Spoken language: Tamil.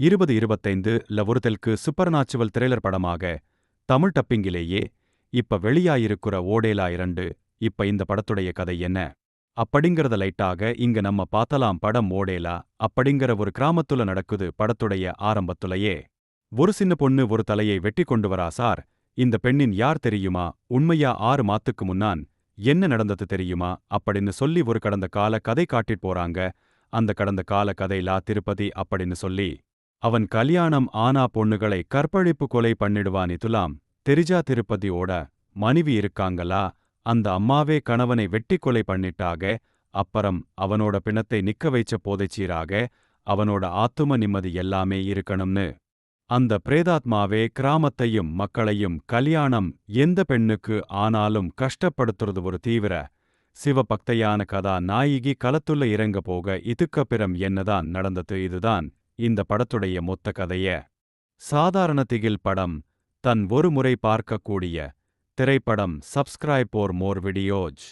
2025ல ஒரு தெலுங்கு சூப்பர் நாச்சுரல் த்ரில்லர் படமாக தமிழ் டப்பிங்கிலேயே இப்ப வெளியாயிருக்கிற ஓடேலா 2. இப்ப இந்த படத்துடைய கதை என்ன அப்படிங்கறத லைட்டாக இங்க நம்ம பார்த்தலாம். படம் ஓடேலா அப்படிங்கிற ஒரு கிராமத்துல நடக்குது. படத்துடைய ஆரம்பத்துலயே ஒரு சின்ன பொண்ணு ஒரு தலையை வெட்டி கொண்டு வரா சார். இந்த பெண்ணின் யார் தெரியுமா? உண்மையா 6 மாத்துக்கு முன்னான் என்ன நடந்தது தெரியுமா அப்படின்னு சொல்லி ஒரு கடந்த கால கதை காட்டிட்டு போறாங்க. அந்த கடந்த கால கதைலா திருப்பதி அப்படின்னு சொல்லி அவன் கல்யாணம் ஆனா பொண்ணுகளை கற்பழிப்பு கொலை பண்ணிடுவான். இதுலாம் தெரிஞ்சா திருப்பதியோட மனைவி இருக்காங்களா அந்த அம்மாவே கணவனை வெட்டி கொலை பண்ணிட்டாக. அப்புறம் அவனோட பிணத்தை நிக்க வைச்ச போதைச்சீராக அவனோட ஆத்தும நிம்மதி எல்லாமே இருக்கணும்னு அந்த பிரேதாத்மாவே கிராமத்தையும் மக்களையும் கல்யாணம் எந்த பெண்ணுக்கு ஆனாலும் கஷ்டப்படுத்துறது. ஒரு தீவிர சிவபக்தையான கதா நாயகி களத்துள்ள இறங்க போக இதுக்கப்புறம் என்னதான் நடந்தது. இதுதான் இந்த படத்துடைய மொத்த கதைய. சாதாரண திகில் படம், தன் ஒரு முறை பார்க்கக்கூடிய திரைப்படம். Subscribe for more videos.